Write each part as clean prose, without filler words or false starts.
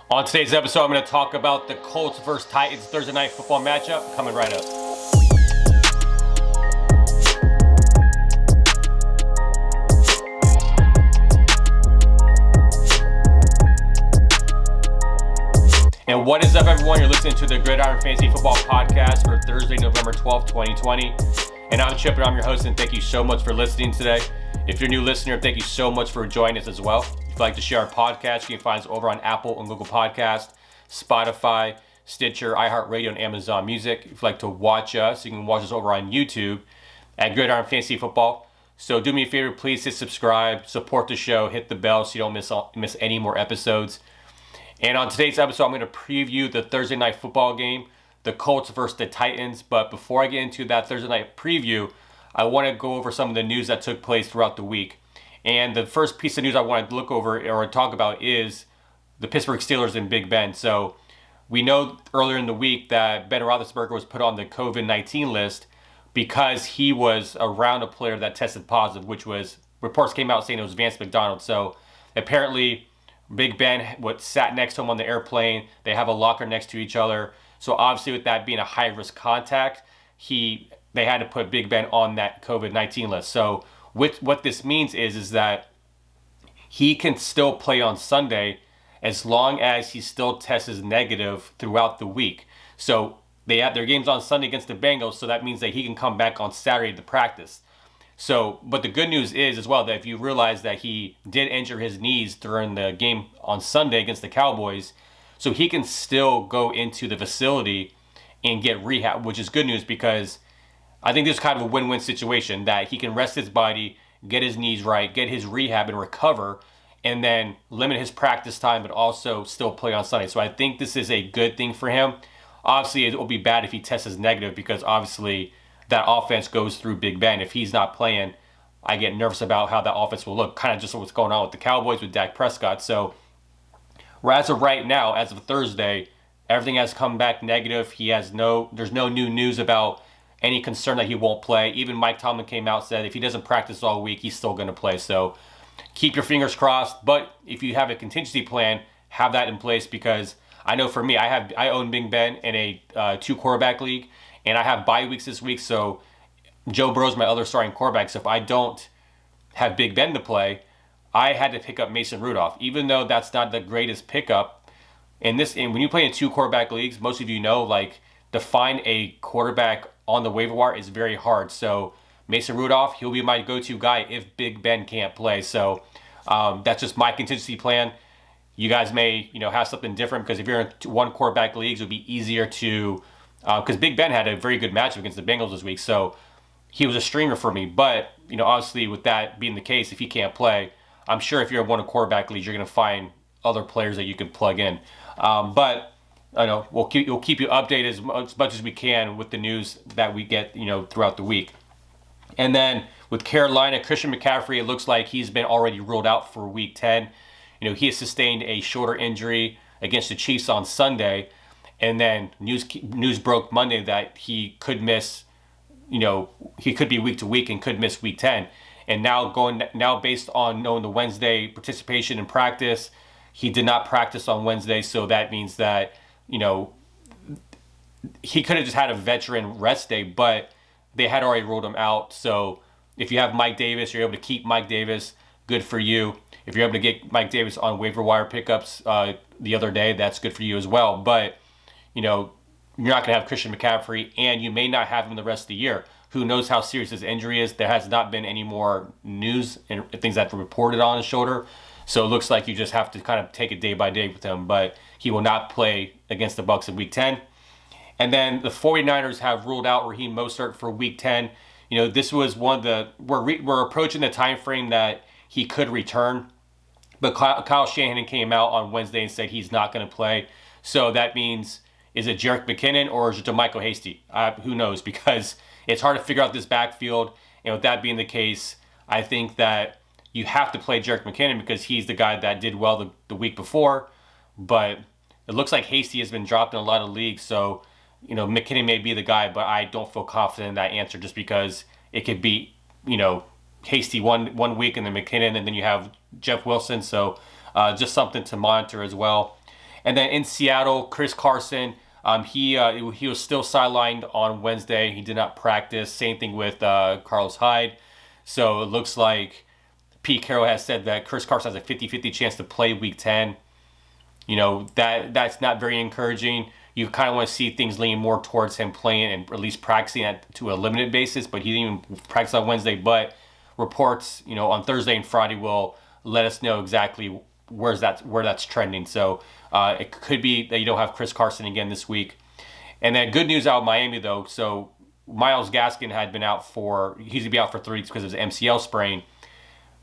On today's episode, I'm going to talk about the Colts versus Titans Thursday night football matchup coming right up. And what is up, everyone? You're listening to the Gridiron Fantasy Football podcast for Thursday, November 12th, 2020. And I'm Chip, and I'm your host, and thank you so much for listening today. If you're a new listener, thank you so much for joining us as well. If you'd like to share our podcast, you can find us over on Apple and Google Podcasts, Spotify, Stitcher, iHeartRadio, and Amazon Music. If you'd like to watch us, you can watch us over on YouTube at Gridiron Fantasy Football. So do me a favor, please hit subscribe, support the show, hit the bell so you don't miss any more episodes. And on today's episode, I'm going to preview the Thursday night football game, the Colts versus the Titans. But before I get into that Thursday night preview, I want to go over some of the news that took place throughout the week. And the first piece of news I want to look over or talk about is the Pittsburgh Steelers and Big Ben. So we know earlier in the week that Ben Rothersburg was put on the COVID-19 list because he was around a player that tested positive, which was, reports came out saying it was Vance McDonald. So apparently Big Ben sat next to him on the airplane. They have a locker next to each other. So obviously with that being a high-risk contact, they had to put Big Ben on that COVID-19 list. So what this means is that he can still play on Sunday as long as he still tests negative throughout the week. So they have their games on Sunday against the Bengals, so that means that he can come back on Saturday to practice. So, but the good news is as well that if you realize that he did injure his knees during the game on Sunday against the Cowboys, so he can still go into the facility and get rehab, which is good news because I think this is kind of a win-win situation that he can rest his body, get his knees right, get his rehab and recover, and then limit his practice time, but also still play on Sunday. So I think this is a good thing for him. Obviously, it will be bad if he tests negative because obviously that offense goes through Big Ben. If he's not playing, I get nervous about how that offense will look, kind of just what's going on with the Cowboys with Dak Prescott. So as of right now, as of Thursday, everything has come back negative. There's no new news about any concern that he won't play. Even Mike Tomlin came out and said if he doesn't practice all week, he's still going to play. So keep your fingers crossed. But if you have a contingency plan, have that in place because I know for me, I own Big Ben in a two quarterback league. And I have bye weeks this week, so Joe Burrow's my other starting quarterback. So if I don't have Big Ben to play, I had to pick up Mason Rudolph, even though that's not the greatest pickup. And when you play in two quarterback leagues, most of you know, like to find a quarterback on the waiver wire is very hard. So Mason Rudolph, he'll be my go-to guy if Big Ben can't play. So that's just my contingency plan. You guys may have something different because if you're in one quarterback leagues, it'll be easier to. Because Big Ben had a very good matchup against the Bengals this week, so he was a streamer for me. But, obviously with that being the case, if he can't play, I'm sure if you're in one of quarterback leagues, you're going to find other players that you can plug in. But I know we'll keep you updated as much as we can with the news that we get, throughout the week. And then with Carolina, Christian McCaffrey, it looks like he's been already ruled out for Week 10. He has sustained a shoulder injury against the Chiefs on Sunday. And then news broke Monday that he could miss, he could be week to week and could miss Week 10. And now based on knowing the Wednesday participation in practice, he did not practice on Wednesday. So that means that, he could have just had a veteran rest day, but they had already ruled him out. So if you have Mike Davis, you're able to keep Mike Davis, good for you. If you're able to get Mike Davis on waiver wire pickups the other day, that's good for you as well. But you're not going to have Christian McCaffrey, and you may not have him the rest of the year. Who knows how serious his injury is? There has not been any more news and things that were reported on his shoulder. So it looks like you just have to kind of take it day by day with him. But he will not play against the Bucs in Week 10. And then the 49ers have ruled out Raheem Mostert for Week 10. This was one of the we're approaching the time frame that he could return. But Kyle Shanahan came out on Wednesday and said he's not going to play. So that means, is it Jerick McKinnon or is it Jamaica Hasty? Who knows? Because it's hard to figure out this backfield. And with that being the case, I think that you have to play Jerick McKinnon because he's the guy that did well the week before. But it looks like Hasty has been dropped in a lot of leagues. So, McKinnon may be the guy, but I don't feel confident in that answer just because it could be, Hasty one week and then McKinnon and then you have Jeff Wilson. So just something to monitor as well. And then in Seattle, Chris Carson, he was still sidelined on Wednesday. He did not practice. Same thing with Carlos Hyde. So it looks like Pete Carroll has said that Chris Carson has a 50-50 chance to play Week 10. That's not very encouraging. You kind of want to see things lean more towards him playing and at least practicing to a limited basis, but he didn't even practice on Wednesday. But reports, on Thursday and Friday will let us know exactly where that's trending. So it could be that you don't have Chris Carson again this week. And then good news out of Miami though. So Myles Gaskin had been out he's going to be out for 3 weeks because of his MCL sprain.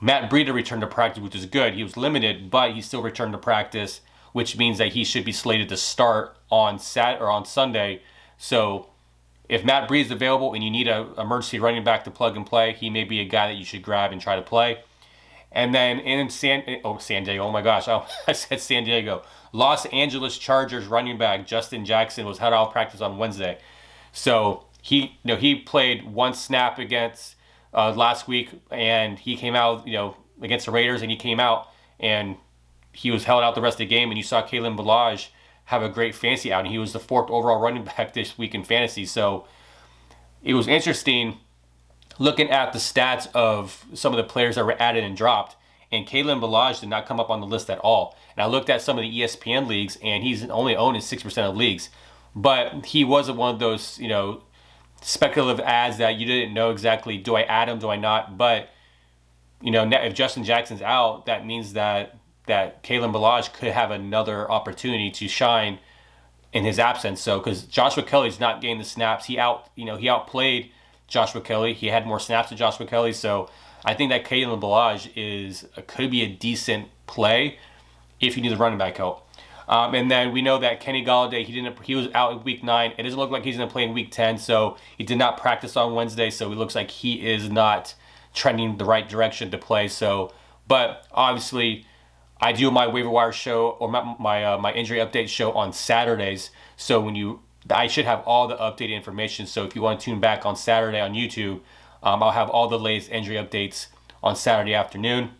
Matt Breida returned to practice, which is good. He was limited, but he still returned to practice, which means that he should be slated to start on Sunday. So if Matt Breida is available and you need an emergency running back to plug and play, he may be a guy that you should grab and try to play. And then in San Diego, oh my gosh, I said San Diego. Los Angeles Chargers running back Justin Jackson was held out of practice on Wednesday. So he played 1 snap against last week, and he came out, against the Raiders, and he came out and he was held out the rest of the game. And you saw Kalen Ballage have a great fantasy outing. He was the 4th overall running back this week in fantasy. So it was interesting looking at the stats of some of the players that were added and dropped. And Kalen Ballage did not come up on the list at all. And I looked at some of the ESPN leagues, and he's only owned in 6% of leagues. But he wasn't one of those, speculative ads that you didn't know exactly, do I add him, do I not? But, if Justin Jackson's out, that means that Kalen Ballage could have another opportunity to shine in his absence. So, because Joshua Kelly's not getting the snaps, he outplayed Joshua Kelly. He had more snaps than Joshua Kelly. So, I think that Kalen Ballage could be a decent play if you need the running back help. And then we know that Kenny Golladay, he was out in Week 9. It doesn't look like he's going to play in Week 10, so he did not practice on Wednesday. So it looks like he is not trending the right direction to play. So, but obviously, I do my waiver wire show or my injury update show on Saturdays. So I should have all the updated information. So if you want to tune back on Saturday on YouTube, I'll have all the latest injury updates on Saturday afternoon.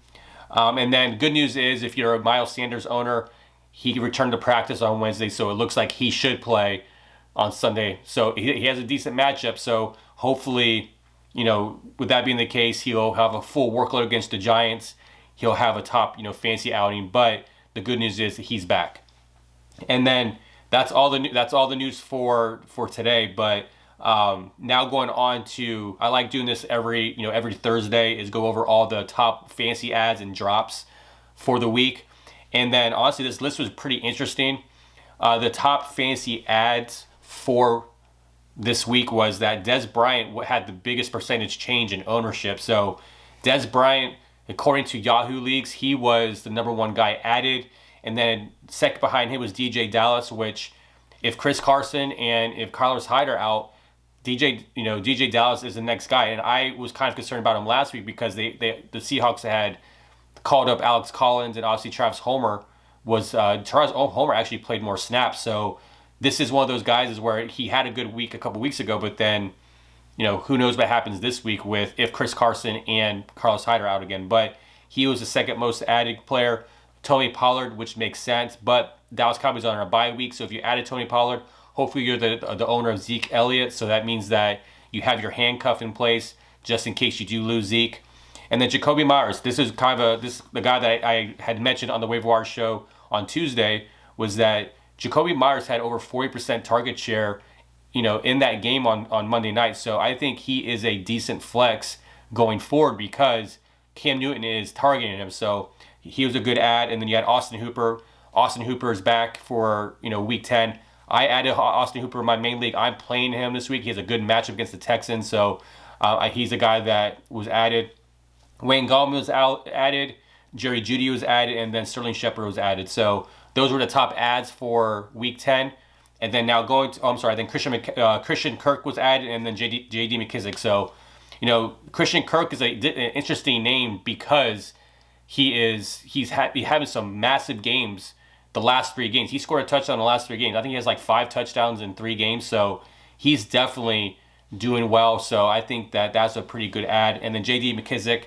And then good news is if you're a Miles Sanders owner, he returned to practice on Wednesday, so it looks like he should play on Sunday. So he has a decent matchup. So hopefully, with that being the case, he'll have a full workload against the Giants. He'll have a top, fancy outing. But the good news is that he's back. And then that's all the news for today. But now going on to, I like doing this every Thursday, is go over all the top fancy ads and drops for the week. And then, honestly, this list was pretty interesting. The top fantasy ads for this week was that Dez Bryant had the biggest percentage change in ownership. So, Dez Bryant, according to Yahoo Leagues, he was the number 1 guy added. And then second behind him was DJ Dallas, which if Chris Carson and if Carlos Hyde are out, DJ Dallas is the next guy. And I was kind of concerned about him last week because the Seahawks had called up Alex Collins, and obviously Travis Homer Homer actually played more snaps. So this is one of those guys is where he had a good week a couple weeks ago, but then, who knows what happens this week if Chris Carson and Carlos Hyde are out again. But he was the second most added player. Tony Pollard, which makes sense, but Dallas Cowboys are on a bye week. So if you added Tony Pollard, hopefully you're the owner of Zeke Elliott. So that means that you have your handcuff in place just in case you do lose Zeke. And then Jacoby Myers, this is the guy that I had mentioned on the waiver wire show on Tuesday, was that Jacoby Myers had over 40% target share, in that game on Monday night. So I think he is a decent flex going forward because Cam Newton is targeting him. So he was a good add. And then you had Austin Hooper. Austin Hooper is back for, Week 10. I added Austin Hooper in my main league. I'm playing him this week. He has a good matchup against the Texans. So he's a guy that was added. Wayne Gallman was added, Jerry Jeudy was added, and then Sterling Shepard was added. So those were the top ads for Week 10. And then now then Christian Kirk was added, and then J.D. McKissick. So, Christian Kirk is an interesting name because he's having some massive games the last 3 games. He scored a touchdown in the last 3 games. I think he has like 5 touchdowns in 3 games. So he's definitely doing well. So I think that's a pretty good ad. And then J.D. McKissick,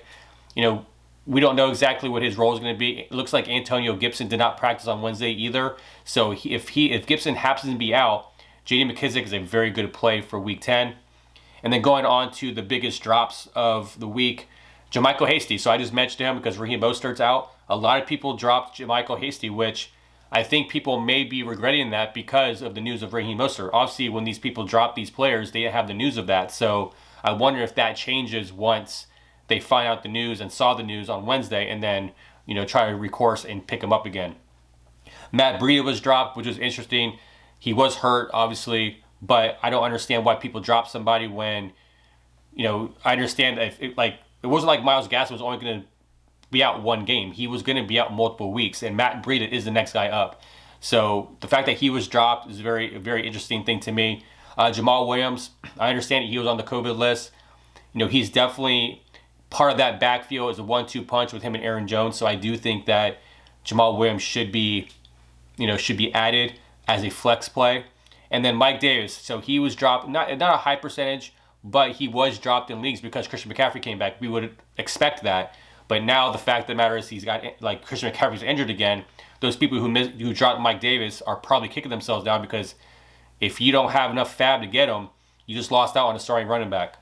we don't know exactly what his role is going to be. It looks like Antonio Gibson did not practice on Wednesday either. So if Gibson happens to be out, J.D. McKissic is a very good play for Week 10. And then going on to the biggest drops of the week, Jamaica Hasty. So I just mentioned him because Raheem Mostert's out. A lot of people dropped Jamaica Hasty, which I think people may be regretting that because of the news of Raheem Mostert. Obviously, when these people drop these players, they have the news of that. So I wonder if that changes once they find out the news and saw the news on Wednesday and then, try to recourse and pick him up again. Matt Breida was dropped, which was interesting. He was hurt, obviously, but I don't understand why people drop somebody when, I understand if it wasn't like Myles Gaskin was only going to be out one game. He was going to be out multiple weeks, and Matt Breida is the next guy up. So the fact that he was dropped is a very interesting thing to me. Jamal Williams, I understand he was on the COVID list. He's definitely part of that backfield as a 1-2 punch with him and Aaron Jones. So I do think that Jamal Williams should be added as a flex play. And then Mike Davis, so he was dropped, not a high percentage, but he was dropped in leagues because Christian McCaffrey came back. We would expect that. But now the fact of the matter is he's got, Christian McCaffrey's injured again. Those people who dropped Mike Davis are probably kicking themselves down because if you don't have enough fab to get him, you just lost out on a starting running back.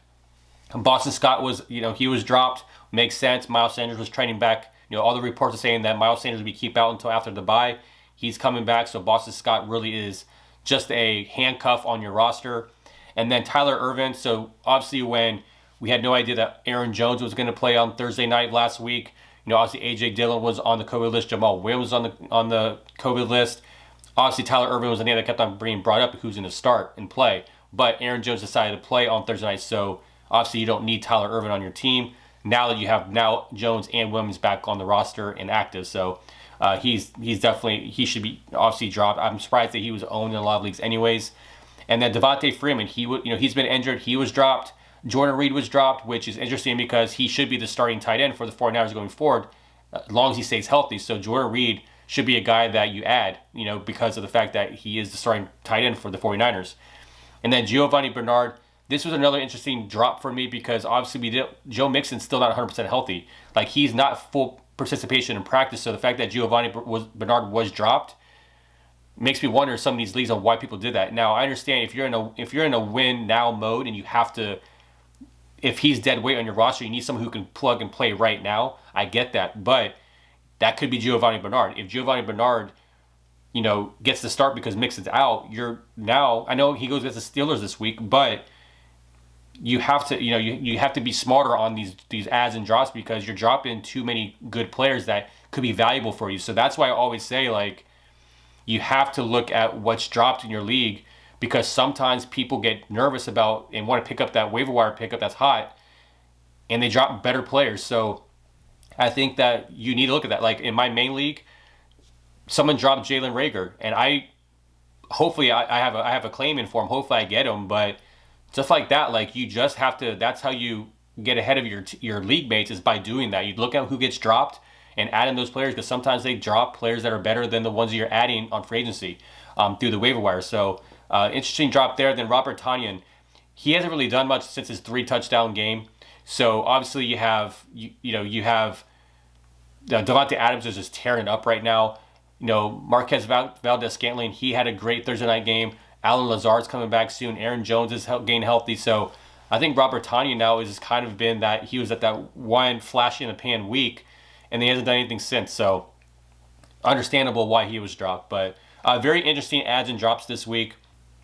Boston Scott was, he was dropped. Makes sense. Miles Sanders was training back. All the reports are saying that Miles Sanders will be kept out until after the bye. He's coming back, so Boston Scott really is just a handcuff on your roster. And then Tyler Irvin. So obviously when we had no idea that Aaron Jones was going to play on Thursday night last week, obviously A.J. Dillon was on the COVID list. Jamal Williams was on the COVID list. Obviously Tyler Irvin was the name that kept on being brought up who's going to start and play. But Aaron Jones decided to play on Thursday night, so obviously you don't need Tyler Irvin on your team now that you have Jones and Williams back on the roster and active. So he should be obviously dropped. I'm surprised that he was owned in a lot of leagues anyways. And then Devontae Freeman, he's been injured. He was dropped. Jordan Reed was dropped, which is interesting because he should be the starting tight end for the 49ers going forward as long as he stays healthy. So Jordan Reed should be a guy that you add, because of the fact that he is the starting tight end for the 49ers. And then Giovanni Bernard, this was another interesting drop for me because obviously Joe Mixon's still not 100% healthy. He's not full participation in practice. So the fact that Giovanni Bernard was dropped makes me wonder some of these leagues on why people did that. Now I understand if you're in a win now mode and you have to, if he's dead weight on your roster, you need someone who can plug and play right now. I get that, but that could be Giovanni Bernard. If Giovanni Bernard, gets the start because Mixon's out, I know he goes against the Steelers this week, but you have to, you have to be smarter on these adds and drops because you're dropping too many good players that could be valuable for you. So that's why I always say you have to look at what's dropped in your league because sometimes people get nervous about and want to pick up that waiver wire pickup that's hot and they drop better players. So I think that you need to look at that. In my main league, someone dropped Jalen Reagor and I have a claim in for him. Hopefully I get him, but just like that, you just have to, that's how you get ahead of your league mates is by doing that. You look at who gets dropped and add in those players because sometimes they drop players that are better than the ones that you're adding on free agency through the waiver wire. So interesting drop there. Then Robert Tanyan, he hasn't really done much since his 3-touchdown game. So obviously you have Devontae Adams is just tearing it up right now. Marquez Valdez-Scantling, he had a great Thursday night game. Alan Lazard's coming back soon. Aaron Jones is getting healthy. So I think Robert Tanyan now has kind of been that he was at that one flash in the pan week, and he hasn't done anything since. So understandable why he was dropped. But very interesting adds and drops this week.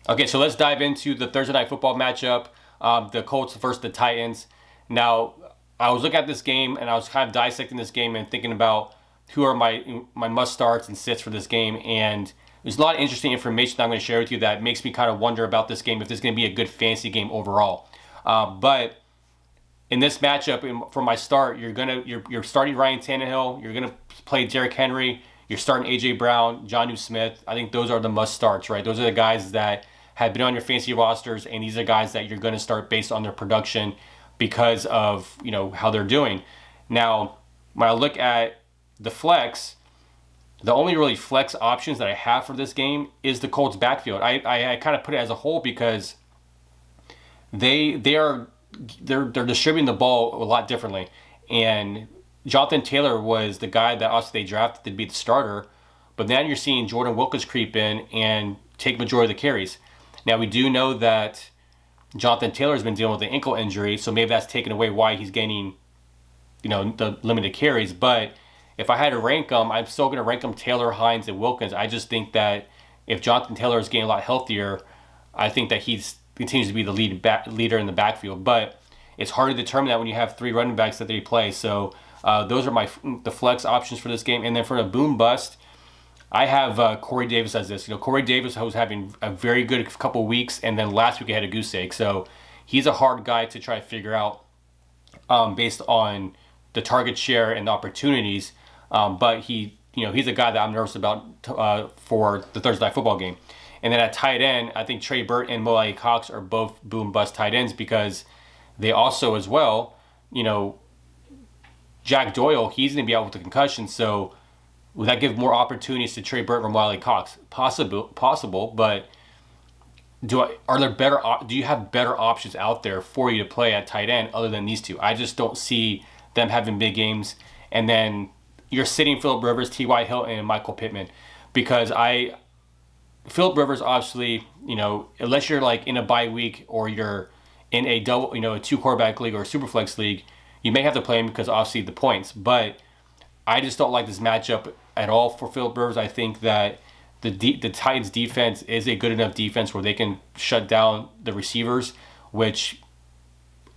Okay, so let's dive into the Thursday night football matchup. The Colts versus the Titans. Now, I was looking at this game, and I was kind of dissecting this game and thinking about who are my must-starts and sits for this game. And there's a lot of interesting information that I'm going to share with you that makes me kind of wonder about this game, if this is going to be a good fantasy game overall. But in this matchup, for my start, you're starting Ryan Tannehill. You're going to play Derrick Henry. You're starting A.J. Brown, Jonnu Smith. I think those are the must-starts, right? Those are the guys that have been on your fantasy rosters, and these are guys that you're going to start based on their production because of how they're doing. Now, when I look at the flex, the only really flex options that I have for this game is the Colts backfield. I kind of put it as a whole because they're distributing the ball a lot differently. And Jonathan Taylor was the guy that also they drafted to be the starter, but now you're seeing Jordan Wilkins creep in and take majority of the carries. Now we do know that Jonathan Taylor has been dealing with an ankle injury, so maybe that's taken away why he's gaining, the limited carries. But if I had to rank them, I'm still going to rank them Taylor, Hines, and Wilkins. I just think that if Jonathan Taylor is getting a lot healthier, I think that he continues to be the leader in the backfield. But it's hard to determine that when you have 3 running backs that they play. So those are the flex options for this game. And then for the boom bust, I have Corey Davis as this. Corey Davis was having a very good couple of weeks, and then last week he had a goose egg. So he's a hard guy to try to figure out based on the target share and the opportunities. But he's a guy that I'm nervous about for the Thursday Night Football game. And then at tight end, I think Trey Burt and Mo Cox are both boom bust tight ends because they also as well, Jack Doyle, he's going to be out with a concussion. So would that give more opportunities to Trey Burton or Wiley Cox? Possible, but do you have better options out there for you to play at tight end other than these two? I just don't see them having big games. And then you're sitting Phillip Rivers, T.Y. Hilton, and Michael Pittman because Phillip Rivers obviously, unless you're like in a bye week or you're in a double, a 2 quarterback league or a super flex league, you may have to play him because obviously the points, but I just don't like this matchup at all for Phillip Rivers. I think that the Titans defense is a good enough defense where they can shut down the receivers, which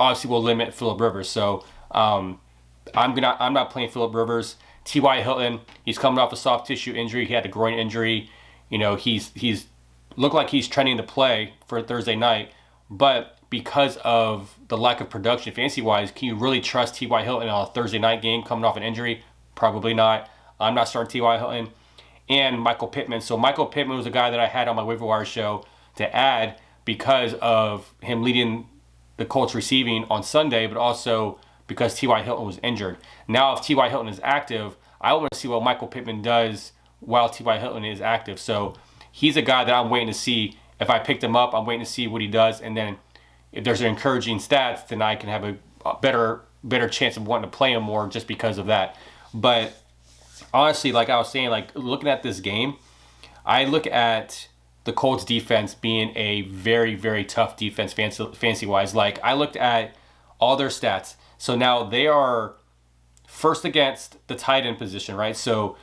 obviously will limit Phillip Rivers. So I'm not playing Phillip Rivers. T.Y. Hilton, he's coming off a soft tissue injury. He had a groin injury. He's looked like he's trending to play for Thursday night, but because of the lack of production fantasy-wise, can you really trust T.Y. Hilton on a Thursday night game coming off an injury? Probably not. I'm not starting T.Y. Hilton. And Michael Pittman. So Michael Pittman was a guy that I had on my waiver wire show to add because of him leading the Colts receiving on Sunday, but also because T.Y. Hilton was injured. Now if T.Y. Hilton is active, I want to see what Michael Pittman does while T.Y. Hilton is active. So he's a guy that I'm waiting to see. If I picked him up, I'm waiting to see what he does. And then if there's an encouraging stats, then I can have a better chance of wanting to play him more just because of that. But honestly, like I was saying, like looking at this game, I look at the Colts defense being a very, very tough defense fantasy-wise. Like I looked at all their stats. So now they are first against the tight end position, right? So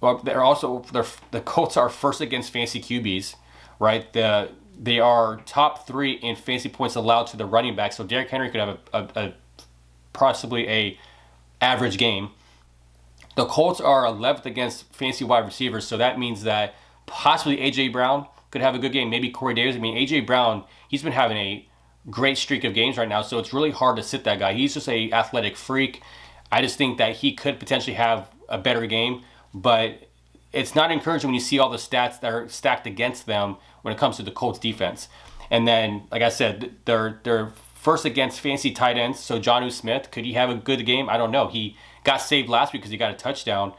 the Colts are first against fantasy QBs, right? They are top 3 in fantasy points allowed to the running back. So Derrick Henry could have a possibly a average game. The Colts are 11th against fantasy wide receivers, so that means that possibly A.J. Brown could have a good game. Maybe Corey Davis. I mean, A.J. Brown, he's been having a great streak of games right now, so it's really hard to sit that guy. He's just a athletic freak. I just think that he could potentially have a better game, but it's not encouraging when you see all the stats that are stacked against them when it comes to the Colts defense. And then, like I said, they're first against fantasy tight ends. So Jonnu Smith, could he have a good game? I don't know. He got saved last week because he got a touchdown.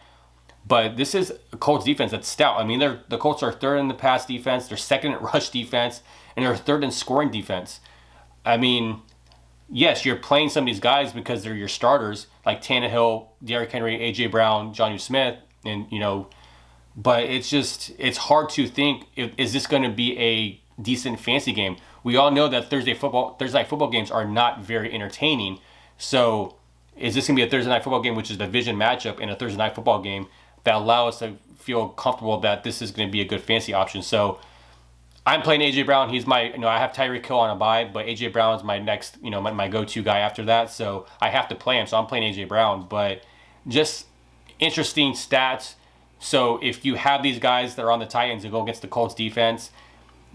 But this is a Colts defense that's stout. I mean, the Colts are 3rd in the pass defense, they're 2nd at rush defense, and they're 3rd in scoring defense. I mean, yes, you're playing some of these guys because they're your starters, like Tannehill, Derrick Henry, A.J. Brown, Jonnu Smith, and, but it's hard to think, is this going to be a decent fantasy game? We all know that Thursday night football games are not very entertaining. So is this going to be a Thursday night football game, which is a division matchup, and a Thursday night football game that allow us to feel comfortable that this is going to be a good fantasy option? So I'm playing A.J. Brown. He's my, I have Tyreek Hill on a bye, but A.J. Brown is my next, my go-to guy after that. So I have to play him. So I'm playing A.J. Brown, but just interesting stats. So if you have these guys that are on the Titans and go against the Colts defense,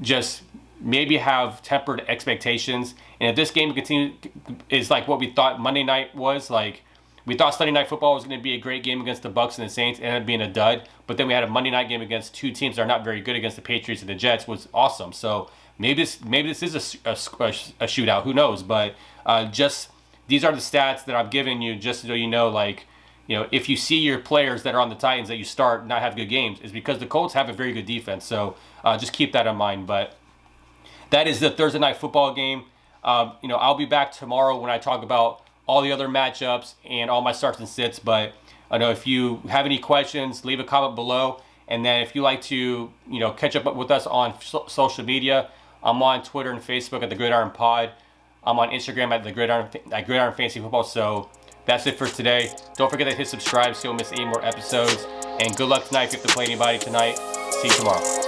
just maybe have tempered expectations. And if this game is like what we thought Monday night was, like we thought Sunday night football was going to be a great game against the Bucs and the Saints, ended up being a dud. But then we had a Monday night game against 2 teams that are not very good against the Patriots and the Jets, was awesome. So maybe this is a shootout. Who knows? But just these are the stats that I've given you, just so you know, like, if you see your players that are on the Titans that you start not have good games, is because the Colts have a very good defense. So just keep that in mind. But that is the Thursday night football game. I'll be back tomorrow when I talk about all the other matchups and all my starts and sits. But I know if you have any questions, leave a comment below. And then if you like to, catch up with us on social media, I'm on Twitter and Facebook at the Gridiron Pod. I'm on Instagram at Gridiron Fantasy Football. So that's it for today. Don't forget to hit subscribe so you don't miss any more episodes. And good luck tonight if you have to play anybody tonight. See you tomorrow.